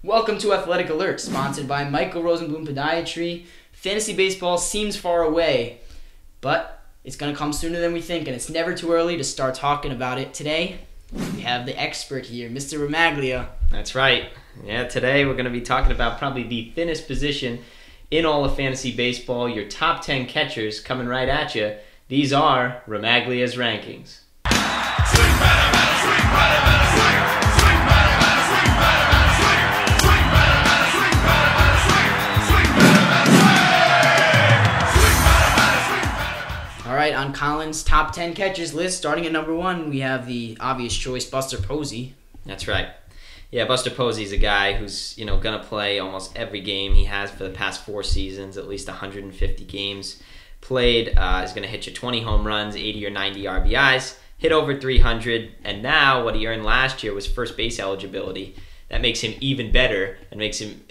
Welcome to Athletic Alert, sponsored by Michael Rosenblum Podiatry. Fantasy baseball seems far away, but it's going to come sooner than we think, and it's never too early to start talking about it. Today, we have the expert here, Mr. Romaglia. That's right. Yeah, today we're going to be talking about probably the thinnest position in all of fantasy baseball. Your top 10 catchers coming right at you. These are Romaglia's rankings. All right, on Colin's top 10 catchers list, starting at number 1, we have the obvious choice, Buster Posey. That's right. Yeah, Buster Posey's a guy who's, going to play almost every game. He has for the past 4 seasons, at least 150 games played. He's going to hit you 20 home runs, 80 or 90 RBIs, hit over 300, and now what he earned last year was first base eligibility. That makes him even better and makes him,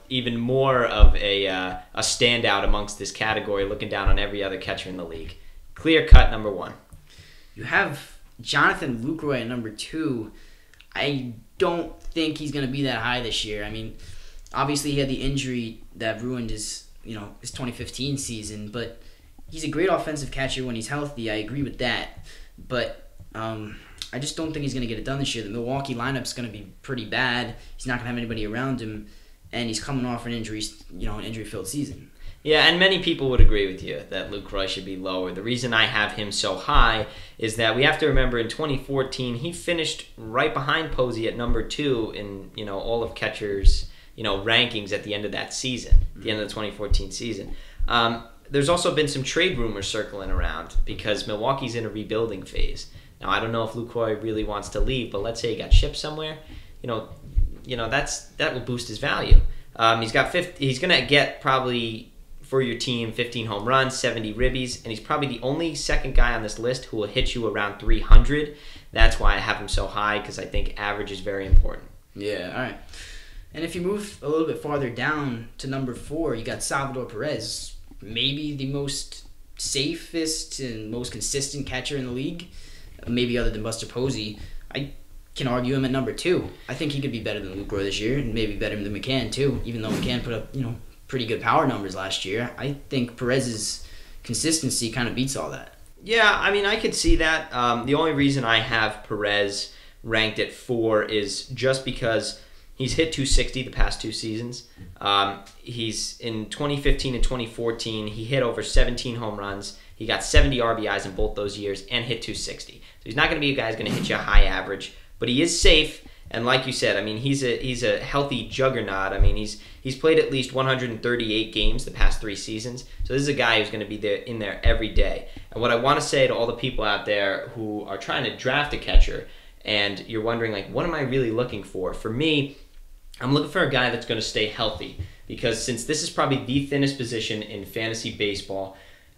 even more of a standout amongst this category, looking down on every other catcher in the league. Clear cut number 1. You have Jonathan Lucroy at number 2. I don't think he's going to be that high this year. I mean, obviously he had the injury that ruined his 2015 season, but he's a great offensive catcher when he's healthy. I agree with that. But I just don't think he's going to get it done this year. The Milwaukee lineup's going to be pretty bad. He's not going to have anybody around him, and he's coming off an injury-filled season. Yeah, and many people would agree with you that Lucroy should be lower. The reason I have him so high is that we have to remember in 2014 he finished right behind Posey at number 2 in all of catchers rankings at the end of that season, the end of the 2014 season. There's also been some trade rumors circling around because Milwaukee's in a rebuilding phase. Now I don't know if Lucroy really wants to leave, but let's say he got shipped somewhere. That will boost his value. He's going to get probably for your team 15 home runs, 70 ribbies, and he's probably the only second guy on this list who will hit you around 300. That's why I have him so high, because I think average is very important. Yeah, all right. And if you move a little bit farther down to number 4, you got Salvador Perez, maybe the most safest and most consistent catcher in the league, maybe other than Buster Posey. I can argue him at number 2. I think he could be better than Lucroy this year, and maybe better than McCann too, even though McCann put up, pretty good power numbers last year. I think Perez's consistency kind of beats all that. Yeah, I mean, I could see that. The only reason I have Perez ranked at 4 is just because he's hit 260 the past 2 seasons. He's in 2015 and 2014, he hit over 17 home runs. He got 70 RBIs in both those years and hit 260. So he's not going to be a guy who's going to hit you a high average, but he is safe. And like you said, I mean, he's a healthy juggernaut. I mean, he's played at least 138 games the past 3 seasons. So this is a guy who's going to be in there every day. And what I want to say to all the people out there who are trying to draft a catcher and you're wondering, what am I really looking for? For me, I'm looking for a guy that's going to stay healthy, because since this is probably the thinnest position in fantasy baseball,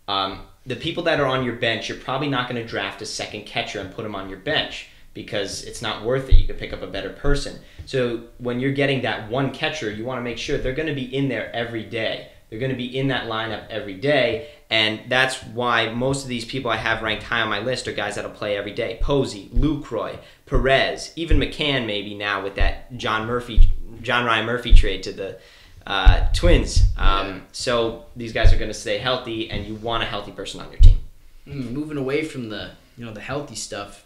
the people that are on your bench, you're probably not going to draft a second catcher and put him on your bench, because it's not worth it. You could pick up a better person. So when you're getting that one catcher, you want to make sure they're going to be in there every day. They're going to be in that lineup every day, and that's why most of these people I have ranked high on my list are guys that'll play every day. Posey, Lucroy, Perez, even McCann maybe now with that John Ryan Murphy trade to the Twins. So these guys are going to stay healthy, and you want a healthy person on your team. Moving away from the healthy stuff,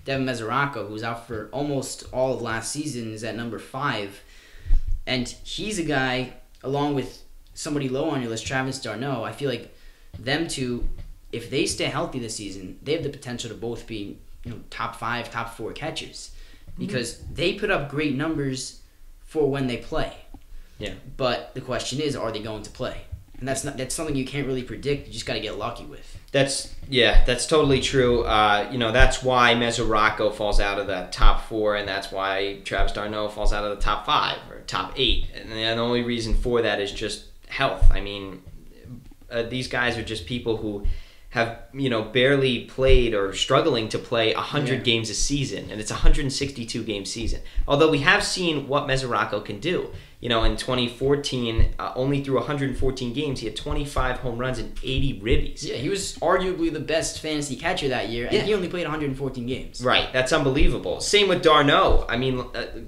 Devin Mesoraco, who's out for almost all of last season, is at number 5. And he's a guy, along with somebody low on your list, Travis d'Arnaud. I feel like them two, if they stay healthy this season, they have the potential to both be top 5, top 4 catchers, because they put up great numbers for when they play. Yeah. But the question is, are they going to play? And that's something you can't really predict. You just got to get lucky with. That's totally true. That's why Mesoraco falls out of the top 4, and that's why Travis d'Arnaud falls out of the top 5 or top 8. And the only reason for that is just health. I mean, these guys are just people who have barely played or struggling to play 100 games a season, and it's a 162 game season. Although we have seen what Mesoraco can do. In 2014, only through 114 games, he had 25 home runs and 80 ribbies. Yeah, he was arguably the best fantasy catcher that year, and he only played 114 games. Right, that's unbelievable. Same with d'Arnaud. I mean,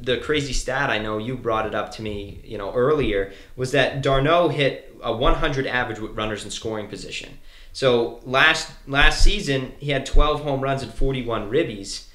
the crazy stat, I know you brought it up to me, earlier, was that d'Arnaud hit a 100 average with runners in scoring position. So last season, he had 12 home runs and 41 ribbies.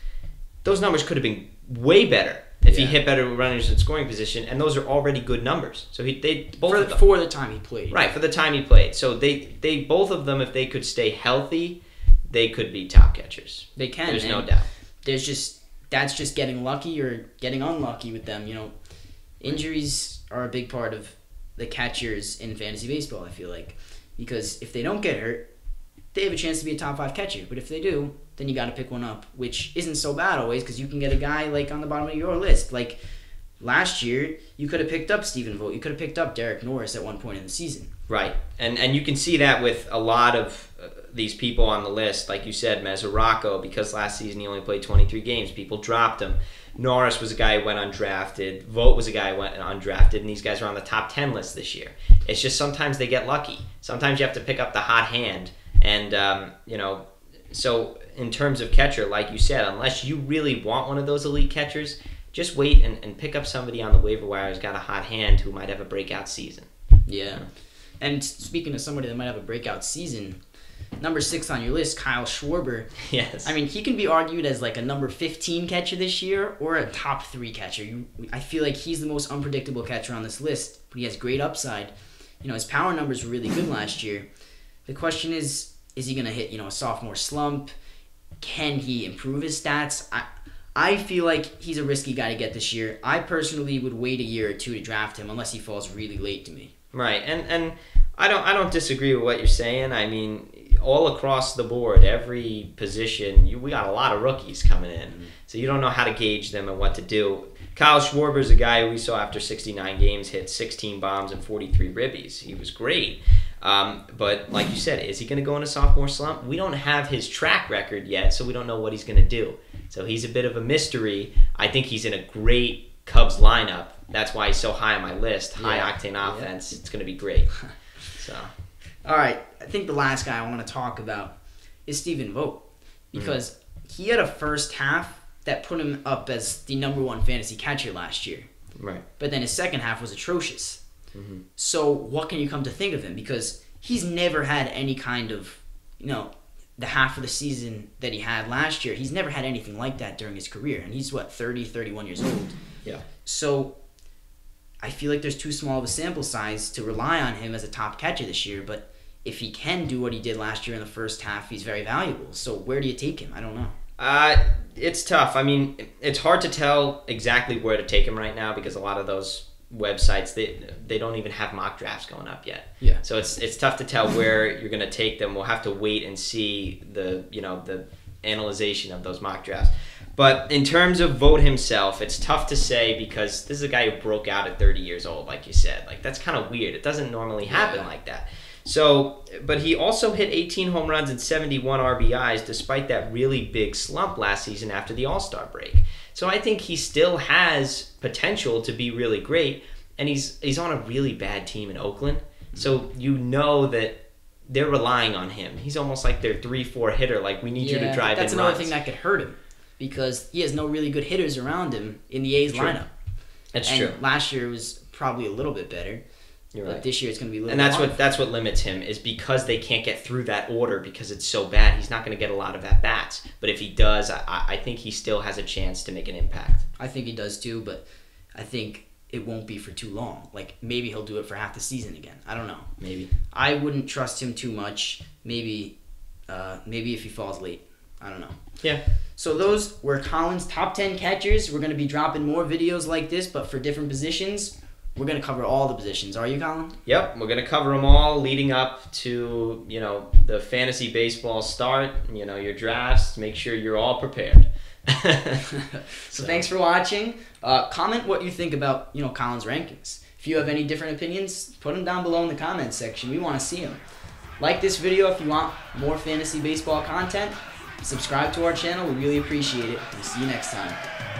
Those numbers could have been way better if he hit better with runners in scoring position, and those are already good numbers. So they both of them, for the time he played. Right, for the time he played. So they both of them, if they could stay healthy, they could be top catchers. They can. There's no doubt. That's just getting lucky or getting unlucky with them. Injuries are a big part of the catchers in fantasy baseball, I feel like. Because if they don't get hurt, they have a chance to be a top 5 catcher. But if they do, then you got to pick one up, which isn't so bad always, because you can get a guy like on the bottom of your list. Like last year, you could have picked up Stephen Vogt. You could have picked up Derek Norris at one point in the season. Right, and you can see that with a lot of these people on the list. Like you said, Mesoraco, because last season he only played 23 games, people dropped him. Norris was a guy who went undrafted. Vogt was a guy who went undrafted, and these guys are on the top 10 list this year. It's just sometimes they get lucky. Sometimes you have to pick up the hot hand. And, so in terms of catcher, like you said, unless you really want one of those elite catchers, just wait and pick up somebody on the waiver wire who's got a hot hand who might have a breakout season. Yeah. And speaking of somebody that might have a breakout season, number 6 on your list, Kyle Schwarber. Yes. I mean, he can be argued as like a number 15 catcher this year or a top 3 catcher. I feel like he's the most unpredictable catcher on this list, but he has great upside. His power numbers were really good last year. The question is he going to hit, a sophomore slump? Can he improve his stats? I feel like he's a risky guy to get this year. I personally would wait a year or 2 to draft him unless he falls really late to me. Right, and I don't disagree with what you're saying. I mean, all across the board, every position, we got a lot of rookies coming in, so you don't know how to gauge them and what to do. Kyle Schwarber is a guy who we saw after 69 games hit 16 bombs and 43 ribbies. He was great. But like you said, is he going to go in a sophomore slump? We don't have his track record yet, so we don't know what he's going to do. So he's a bit of a mystery. I think he's in a great Cubs lineup. That's why he's so high on my list. High-octane offense. It's going to be great. So, all right. I think the last guy I want to talk about is Stephen Vogt, because he had a first half that put him up as the number 1 fantasy catcher last year. Right. But then his second half was atrocious. So what can you come to think of him? Because he's never had any kind of, the half of the season that he had last year. He's never had anything like that during his career. And he's, 30, 31 years old. Yeah. So I feel like there's too small of a sample size to rely on him as a top catcher this year. But if he can do what he did last year in the first half, he's very valuable. So where do you take him? I don't know. It's tough. I mean, it's hard to tell exactly where to take him right now because a lot of those websites, they don't even have mock drafts going up yet. Yeah. So it's tough to tell where you're going to take them. We'll have to wait and see the analyzation of those mock drafts. But in terms of Vogt himself, it's tough to say because this is a guy who broke out at 30 years old, like you said. Like, that's kind of weird. It doesn't normally happen like that. So, but he also hit 18 home runs and 71 RBIs despite that really big slump last season after the All-Star break. So I think he still has potential to be really great, and he's on a really bad team in Oakland. So that they're relying on him. He's almost like their 3-4 hitter. Like, we need you to drive in runs. That's another thing that could hurt him because he has no really good hitters around him in the A's lineup. That's true. Last year was probably a little bit better. You're right. But this year it's going to be a little and that's what limits him is because they can't get through that order because it's so bad. He's not going to get a lot of at-bats. But if he does, I think he still has a chance to make an impact. I think he does too, but I think it won't be for too long. Like, maybe he'll do it for half the season again. I don't know. Maybe. I wouldn't trust him too much. Maybe if he falls late. I don't know. Yeah. So those were Colin's top 10 catchers. We're going to be dropping more videos like this, but for different positions. We're going to cover all the positions. Are you, Colin? Yep, we're going to cover them all leading up to, the fantasy baseball start, your drafts. Make sure you're all prepared. So thanks for watching. Comment what you think about, Colin's rankings. If you have any different opinions, put them down below in the comments section. We want to see them. Like this video if you want more fantasy baseball content. Subscribe to our channel. We really appreciate it. We'll see you next time.